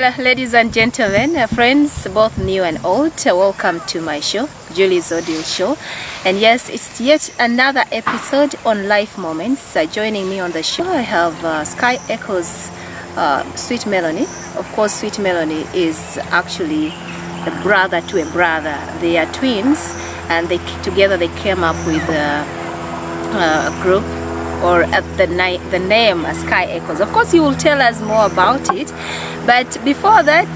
Hello, ladies and gentlemen, friends, both new and old. Welcome to my show, Julie's Audio Show. And yes, it's yet another episode on Life Moments. Joining me on the show, I have Sky Echoes, Sweet Melanie. Of course, Sweet Melanie is actually a brother to a brother. They are twins, and together they came up with a group, or the name Sky Echoes. Of course, he will tell us more about it. But before that,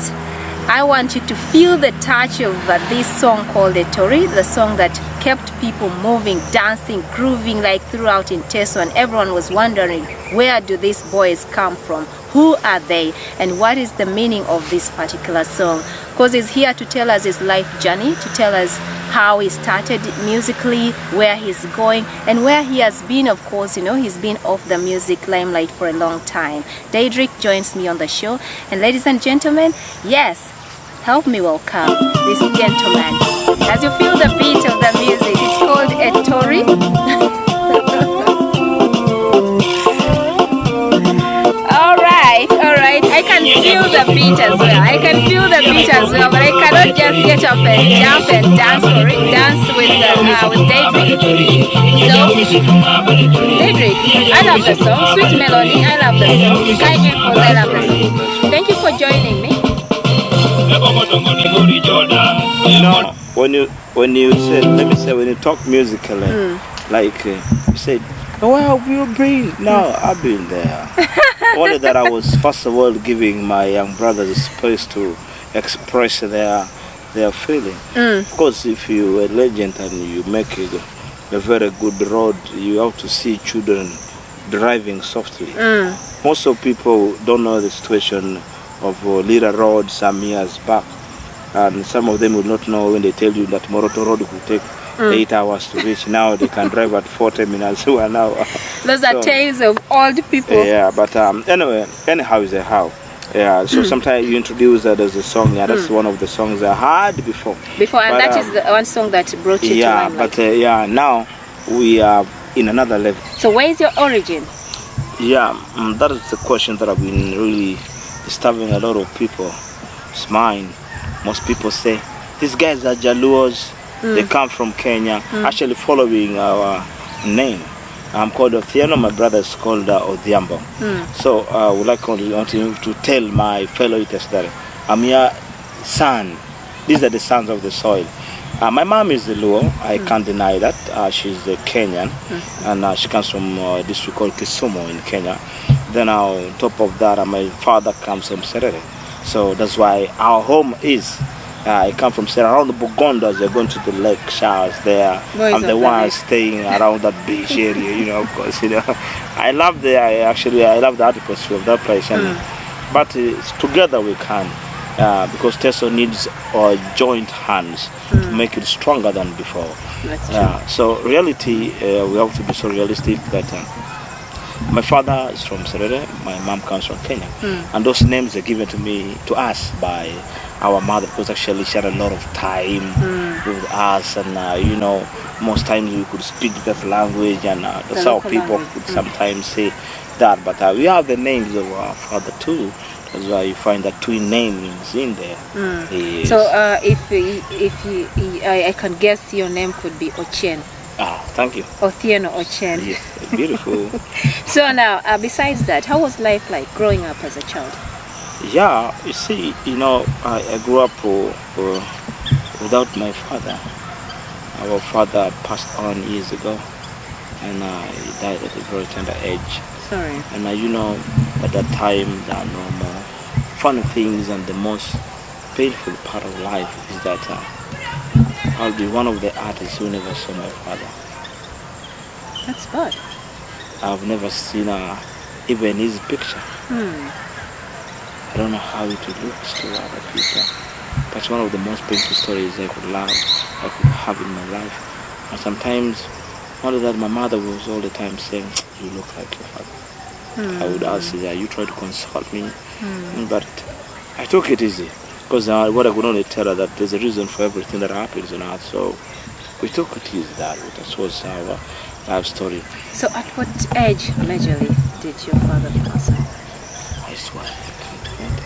I want you to feel the touch of this song called Etori, the song that kept people moving, dancing, grooving like throughout in Teso, and everyone was wondering, where do these boys come from? Who are they? And what is the meaning of this particular song? Because he's here to tell us his life journey, to tell us how he started musically, where he's going, and where he has been. Of course, you know, he's been off the music limelight for a long time. Daedric joins me on the show. And ladies and gentlemen, yes, help me welcome this gentleman. As you feel the beat of the music, it's called Etori. Alright, I can feel the beat as well. I can feel the beat as well, but I cannot just get up and jump and dance for it. Dance with Daedric. So, Daedric, I love the song. Sweet Melody, I love the song. Sky Echoes, I love the song. Thank you for joining me. You know, when you talk musically, like you said, where have you been? No, I've been there. Only that I was first of all giving my young brothers a space to express their feeling. Of course, if you're a legend and you make a very good road, you have to see children driving softly. Most of people don't know the situation of Lira Road some years back, and some of them will not know when they tell you that Moroto Road could take 8 hours to reach. Now they can drive at 40 minutes to an hour. Those are tales of old people. Yeah, but anyhow is a how. Yeah, so sometimes you introduce that as a song. Yeah, that's one of the songs I had before. And that is the one song that brought you to limelight. But now we are in another level. So where is your origin? Yeah, that is the question that I've been really disturbing a lot of people's mind. Most people say, these guys are Jaluos. They come from Kenya, actually following our name. I'm called Othiano, my brother is called Odhiambo. So I would like to tell my fellow eaters that I'm your son. These are the sons of the soil. My mom is the Luo, I can't deny that. She's a Kenyan, and she comes from a district called Kisumu in Kenya. Then on top of that, my father comes from Serere. So that's why our home is. I come from around the Bogondas. They're going to the lake showers there. I'm the one staying around that beach area, you know, of course, you know. I love the atmosphere of that place. But together we can, because Teso needs joint hands to make it stronger than before. That's true. So reality, we have to be so realistic that my father is from Serere, my mom comes from Kenya. And those names are given to us by our mother, because actually she had a lot of time with us, and you know, most times we could speak that language, and that's how people could sometimes say that. But we have the names of our father too. That's why you find that twin names in there. Yes. So if I can guess, your name could be Ochen. Thank you. Othiano Ochen. Yes, beautiful. So now, besides that, how was life like growing up as a child? Yeah, you see, you know, I grew up without my father. Our father passed on years ago, and he died at a very tender age. Sorry. And you know, at that time, there are no more fun things, and the most painful part of life is that I'll be one of the artists who never saw my father. That's bad. I've never seen even his picture. I don't know how it looks to other people. That's one of the most painful stories I could have in my life. And sometimes, only that my mother was all the time saying, you look like your father. I would ask her, you try to console me. But I took it easy. Because what I could only tell her that there's a reason for everything that happens on earth. So we took it easy that way. That was our life story. So at what age, majorly, did your father pass away? I swear, I can't remember.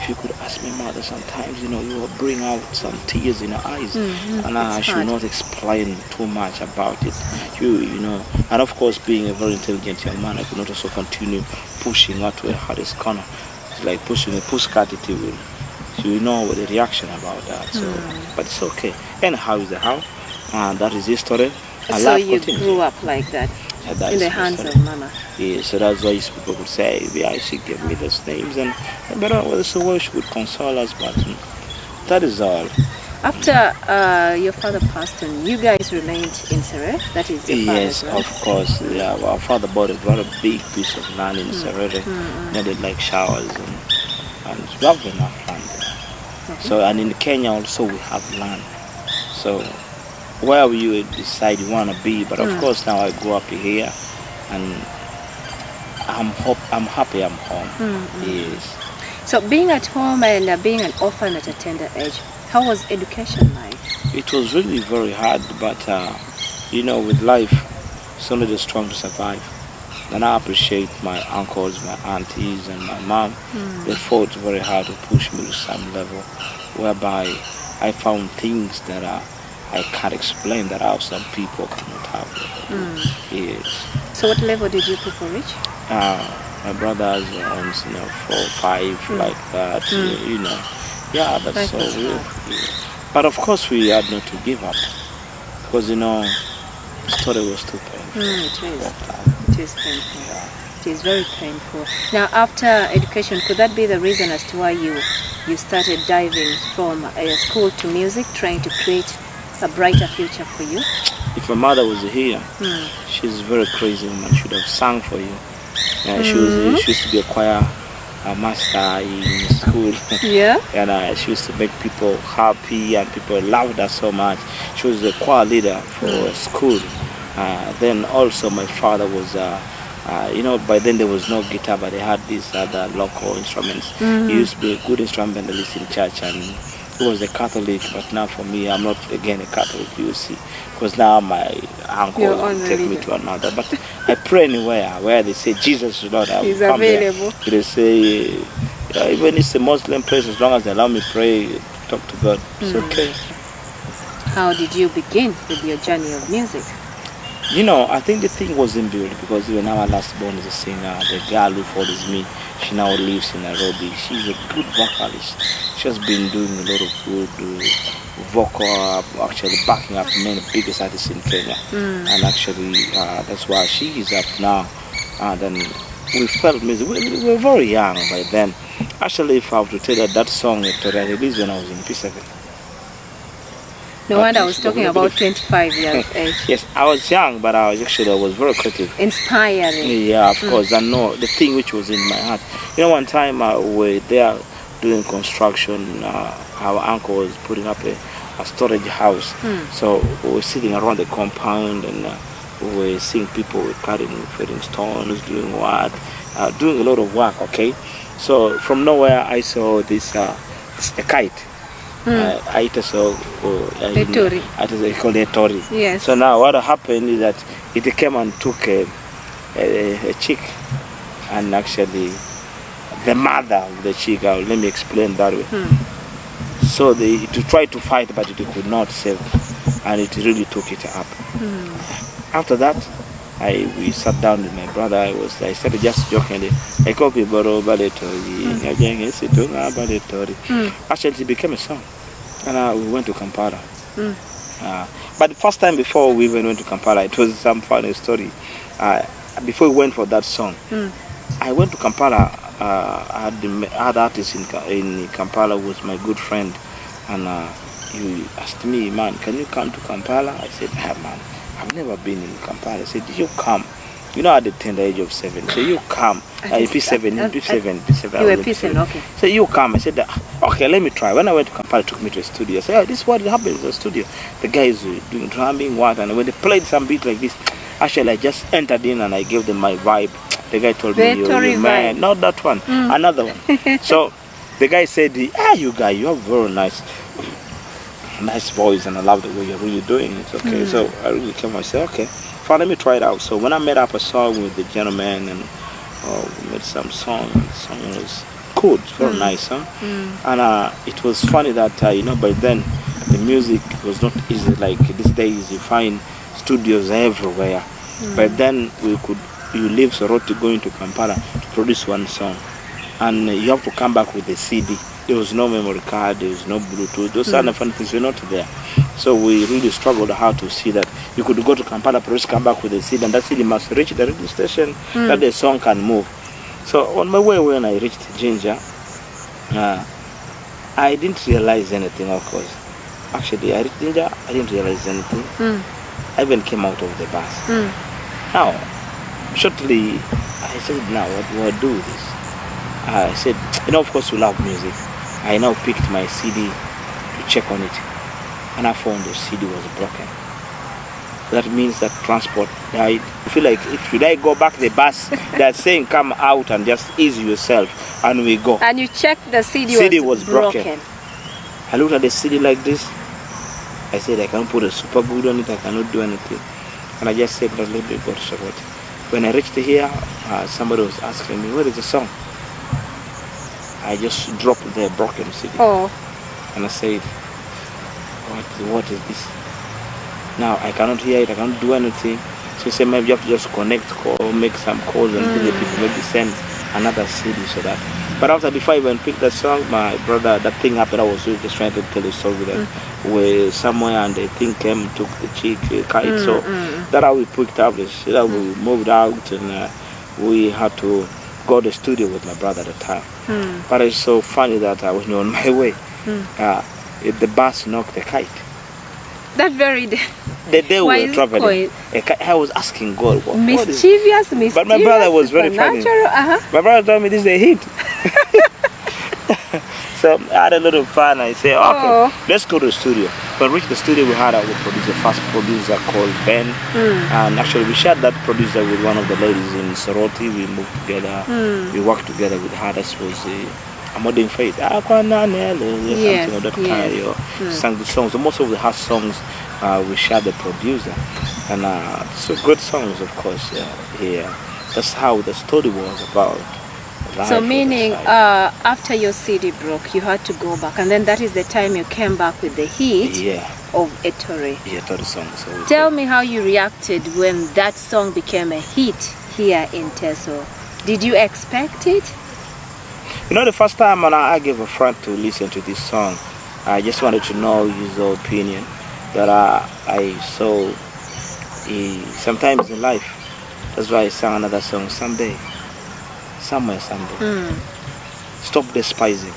If you could As my mother, sometimes, you will bring out some tears in her eyes, and I It's should hard. not explain too much about it. And of course, being a very intelligent young man, I could not also continue pushing her to a hardest corner. It's like pushing a pushcart, it will. So the reaction about that. So, but it's okay. Anyhow, is the how, and that is history. And So life you continues. grew up like that, Yeah, that in is the my hands story. of Mama. Yeah, so that's why people could say, yeah, she gave me those names, and but so well she would console us, but that is all. After your father passed on, you guys remained in Serere? That is your Yes, father's land? of course. Yeah, our father bought a very big piece of land in Serere, needed like showers, and we have enough land there. So, and in Kenya also we have land. So, where you decide you want to be, but of course now I grew up here, and I'm happy I'm home. Yes. So being at home and being an orphan at a tender age, how was education like? It was really very hard, but with life, it's only the strong to survive. And I appreciate my uncles, my aunties, and my mom. They fought very hard to push me to some level, whereby I found things that I can't explain, that some people cannot have. Yes. So what level did you people reach? My brothers were on 4, 5, like that. Yeah, that's Life so was weird. hard. Yeah. But of course, we had not to give up, because the story was too painful. It is painful. It is very painful. Now, after education, could that be the reason as to why you started diving from school to music, trying to create a brighter future for you? If my mother was here, she's a very crazy woman. She would have sung for you. She used to be a choir master in school. Yeah. And she used to make people happy, and people loved her so much. She was the choir leader for school. Then also my father was, by then there was no guitar, but they had these other local instruments. He used to be a good instrumentalist in church, and he was a Catholic. But now for me, I'm not again a Catholic, you see, because now my uncle take me to another. But I pray anywhere where they say Jesus is Lord, I will come available. there. They say, even if it's a Muslim place, as long as they allow me pray, talk to God, it's okay. How did you begin with your journey of music? I think the thing was inbuilt, because even our last born is a singer. The girl who follows me, she now lives in Nairobi. She's a good vocalist. She has been doing a lot of good vocal, actually backing up many biggest artists in Kenya. And actually, that's why she is up now. And then we felt music. We were very young by then. Actually, if I have to tell you, that song I released when I was in P7. No wonder I was talking about 25 years age. Yes, I was young, but I was very creative. Inspiring. Yeah, of course. I know the thing which was in my heart. One time we were there doing construction. Our uncle was putting up a storage house. So we were sitting around the compound, and we were seeing people filling stones, doing what, doing a lot of work. Okay, so from nowhere I saw this a kite. I saw A tori. I called it a tori. Yes. So now what happened is that it came and took a chick, and actually the mother of the chick, let me explain that way. So they to try to fight, but it could not save, and it really took it up. After that, we sat down with my brother. I started just joking. I called people Tori. Actually, it became a song, and we went to Kampala. But the first time before we even went to Kampala, it was some funny story. Before we went for that song, I went to Kampala. I had artist in Kampala was my good friend, and he asked me, man, can you come to Kampala? I said, man, I've never been in Kampala. I said, you come. At the tender age of 7. So you come. P7. You were P7, okay. So you come. I said, okay, let me try. When I went to Kampala, took me to a studio. I said, this is what happened in the studio. The guys doing drumming, what, and when they played some beat like this, actually I just entered in and I gave them my vibe. The guy told me, you man, not that one, another one. So the guy said, you guy, you have very nice voice, and I love the way you're really doing it. Okay, so I really came. I said, okay, fine, let me try it out. So when I made up a song with the gentleman, and we made some song, and the song was cool. It's very nice, huh? And it was funny that by then the music was not easy like these days. You find studios everywhere. But then you leave Soroti going to Kampala to produce one song, and you have to come back with a CD. There was no memory card, there was no Bluetooth. Those kind of things were not there. So we really struggled how to see that you could go to Kampala, produce, come back with a CD, and that CD must reach the radio station that the song can move. So on my way when I reached Ginger, I didn't realize anything, of course. Actually, I reached Ginger, I didn't realize anything. I even came out of the bus. Now, shortly, I said, now what do I do with this? I said, of course you love music. I now picked my CD to check on it, and I found the CD was broken. That means that transport died. I feel like if I go back the bus, they're saying come out and just ease yourself, and we go. And you checked the CD was broken. I looked at the CD like this. I said I can't put a super good on it. I cannot do anything. And I just said, let me go to Soroti. When I reached here, somebody was asking me, where is the song? I just dropped the broken CD. And I said, what is this? Now I cannot hear it, I can't do anything. So he said, maybe you have to just connect or make some calls and tell the people, maybe send another CD so that. But before I even picked that song, my brother, that thing happened. I was just trying to tell a story that we're somewhere and the thing came, took the chick, kite. So that's how we picked up this. That we moved out and we had to go to the studio with my brother at the time. But it's so funny that I was on my way. The bus knocked the kite. That very day. The day we were traveling, I was asking God, what mischievous, but my brother was very funny. My brother told me this is a hint. So I had a little fun. I said, okay, let's go to the studio. When we reached the studio, we had our producer, first producer called Ben. And actually, we shared that producer with one of the ladies in Soroti. We moved together. We worked together with her. That was a modern faith. Something of that kind. Sang the songs. So most of the hard songs, we shared the producer. And so good songs, of course. That's how the story was about. So meaning after your CD broke, you had to go back, and then that is the time you came back with the hit of Ettore. Ettore song. So tell me how you reacted when that song became a hit here in Teso. Did you expect it? The first time when I gave a friend to listen to this song, I just wanted to know his opinion. That I saw sometimes in life. That's why I sang another song, Someday. Somewhere, someday. Stop despising.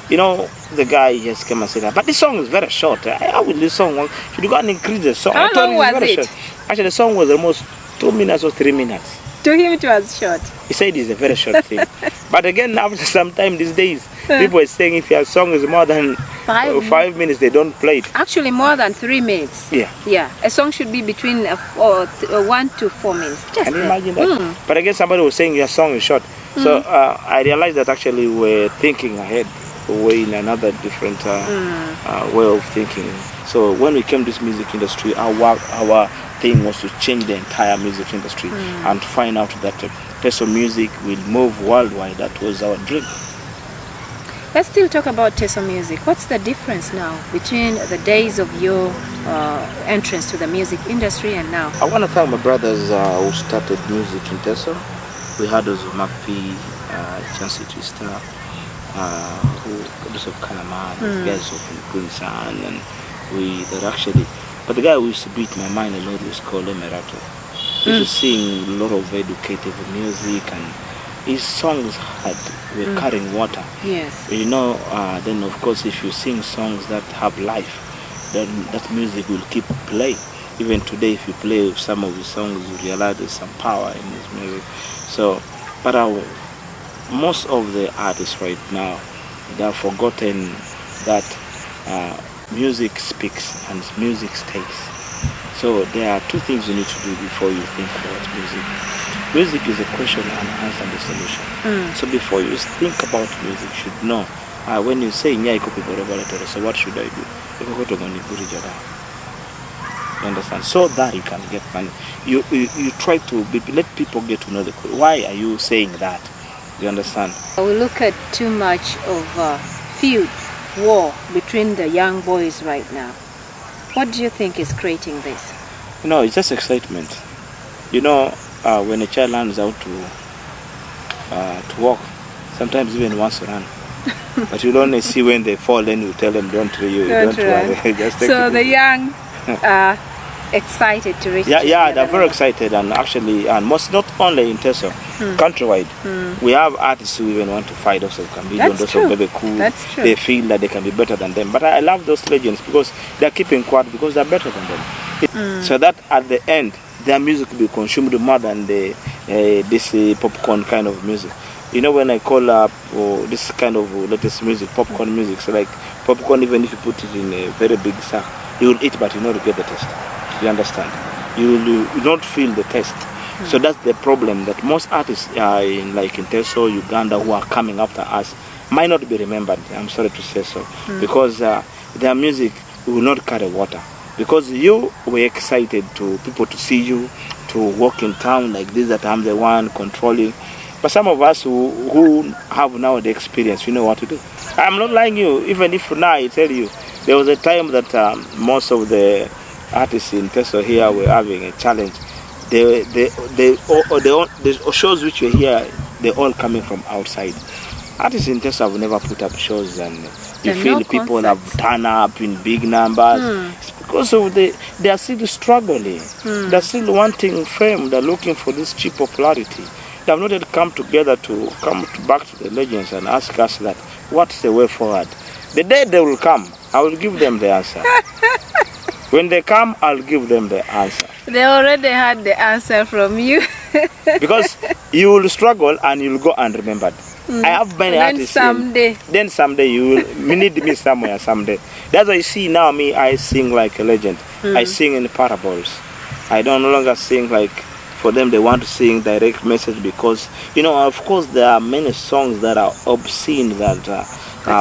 The guy just came and said, but this song is very short. How will this song? Should you go and increase the song? How long was it? Short. Actually, the song was almost 2 minutes or 3 minutes. To him, it was short. He said it's a very short thing. But again, after some time these days, people are saying if your song is more than 5 minutes, they don't play it. Actually, more than 3 minutes. Yeah. A song should be between 1 to 4 minutes. Can you imagine that? But again, somebody was saying your song is short. So I realized that actually we're thinking ahead, way in another different way of thinking. So when we came to this music industry, our thing was to change the entire music industry and to find out that Teso music will move worldwide. That was our dream. Let's still talk about Teso music. What's the difference now between the days of your entrance to the music industry and now? I want to thank my brothers who started music in Teso. We had those Mark P, Chancey Twister, those of Kalaman, guys from Queensland, and that actually. But the guy who used to beat my mind a lot was called Emerato. He used to sing a lot of educative music, and his songs were carrying water. Yes. Then of course, if you sing songs that have life, then that music will keep playing. Even today, if you play some of his songs, you realize there's some power in his music. So, but most of the artists right now, they have forgotten that music speaks and music stays. So there are two things you need to do before you think about music. Music is a question and answer and a solution. So before you think about music, you should know when you say so what should I do? You understand? So that you can get money. You try to let people get to know why are you saying that? You understand? We look at too much of feud, war between the young boys right now. What do you think is creating this? It's just excitement. When a child learns how to walk, sometimes even wants to run. But you don't see when they fall, then you tell them, don't worry. Just take so it the easy. young are excited to reach. Yeah, they're very excited, and actually, and not only in Teso, countrywide, we have artists who even want to fight those comedians, those are very cool. That's true. They feel that they can be better than them. But I love those legends because they're keeping quiet because they're better than them. So that at the end, their music will be consumed more than this popcorn kind of music. When I call up this kind of latest music, popcorn music, so like popcorn, even if you put it in a very big sack, you will eat, but you not get the taste. You understand? You don't feel the taste. So that's the problem, that most artists in Teso, Uganda, who are coming after us might not be remembered. I'm sorry to say so, because their music will not carry water. Because you were excited to people to see you, to walk in town like this, that I'm the one controlling. But some of us who have now the experience, we know what to do. I'm not lying you, even if now I tell you, there was a time that most of the artists in Teso here were having a challenge. The shows which were here, they're all coming from outside. Artists in Teso have never put up shows, and you feel no people concerts. Have turned up in big numbers. It's because of they are still struggling. They're still wanting fame. They're looking for this cheap popularity. They have not yet come together to come back to the legends and ask us that what's the way forward. The day they will come, I will give them the answer. When they come, I'll give them the answer. They already had the answer from you. Because you will struggle and you'll go unremembered. I have many artists. Then someday you will need me somewhere someday. That's why you see now me, I sing like a legend. I sing in parables. I don't no longer sing like for them they want to sing direct message, because of course there are many songs that are obscene that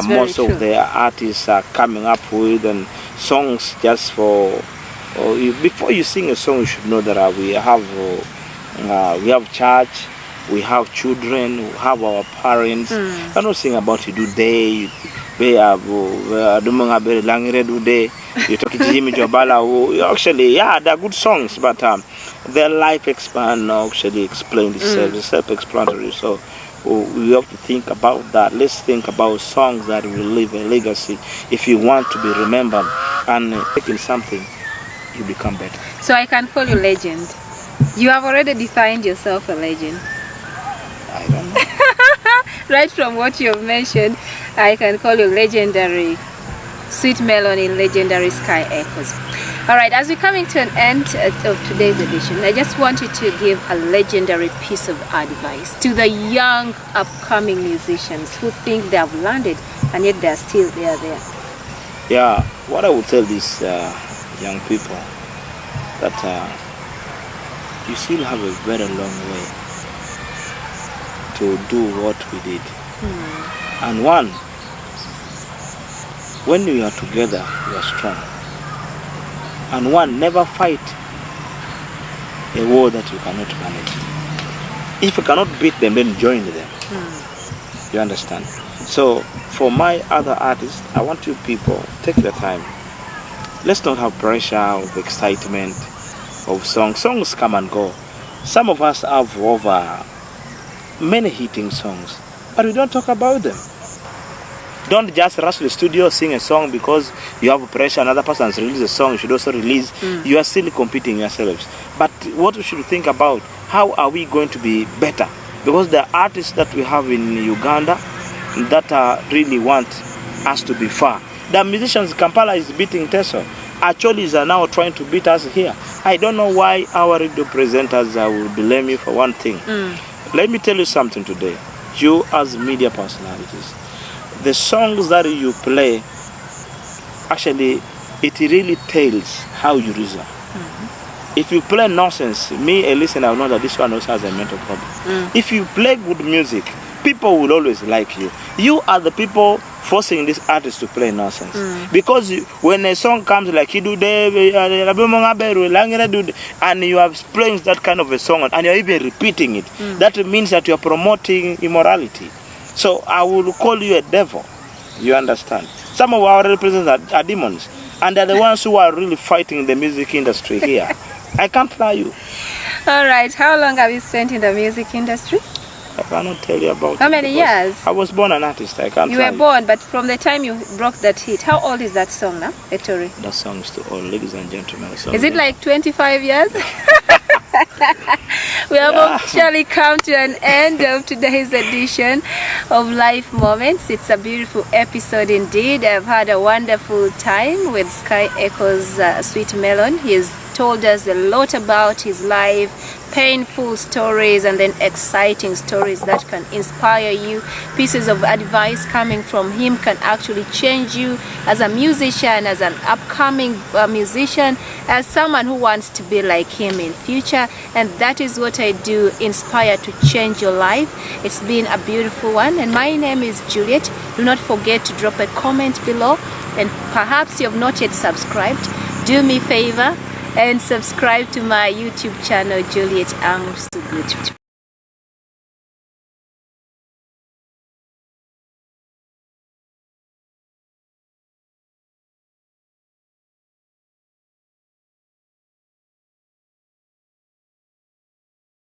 most of the artists are coming up with, and songs just for before you sing a song you should know that we have church, we have children, we have our parents. I'm not saying about you do day we have you talk to Jimmy Jobala, actually they're good songs, but their life expand actually explain itself, it's self-explanatory. So we have to think about that. Let's think about songs that will leave a legacy. If you want to be remembered and making something, you become better. So I can call you legend. You have already defined yourself a legend. I don't know. Right from what you've mentioned, I can call you legendary. Sweet Melon in legendary Sky Echoes. Alright, as we're coming to an end of today's edition, I just wanted to give a legendary piece of advice to the young upcoming musicians who think they have landed and yet they're still there. Yeah, what I would tell these young people, that you still have a very long way to do what we did. And one, when we are together, we are strong. And one, never fight a war that you cannot manage. If you cannot beat them, then join them. You understand? So, for my other artists, I want you people, take the time. Let's not have pressure of excitement of songs. Songs come and go. Some of us have over many hitting songs, but we don't talk about them. Don't just rush to the studio, sing a song because you have pressure. Another person has released a song, you should also release. You are still competing yourselves. But what we should think about, how are we going to be better? Because the artists that we have in Uganda that really want us to be far. The musicians, Kampala is beating Teso. Acholis are now trying to beat us here. I don't know why our radio presenters will blame you for one thing. Let me tell you something today. You as media personalities, the songs that you play, actually, it really tells how you reason. If you play nonsense, me, a listener, I know that this one also has a mental problem. If you play good music, people will always like you. You are the people forcing this artist to play nonsense. Because when a song comes like and you are playing that kind of a song and you're even repeating it, that means that you're promoting immorality. So I will call you a devil. You understand? Some of our representatives are demons, and they're the ones who are really fighting the music industry here. I can't fly you. All right. How long have you spent in the music industry? I cannot tell you about How many years? I was born an artist. I can't. You were born, but from the time you broke that hit, how old is that song now, Ettore? That song is too old, ladies and gentlemen. Is it like 25 years? We have officially come to an end of today's edition of Life Moments. It's a beautiful episode indeed. I've had a wonderful time with Sky Echo's Sweet Melon. He's told us a lot about his life, painful stories and then exciting stories that can inspire you. Pieces of advice coming from him can actually change you as a musician, as an upcoming musician, as someone who wants to be like him in future. And that is what I do, inspire to change your life. It's been a beautiful one, and my name is Juliet. Do not forget to drop a comment below, and perhaps you have not yet subscribed. Do me a favor and subscribe to my YouTube channel, Juliet Amsugut.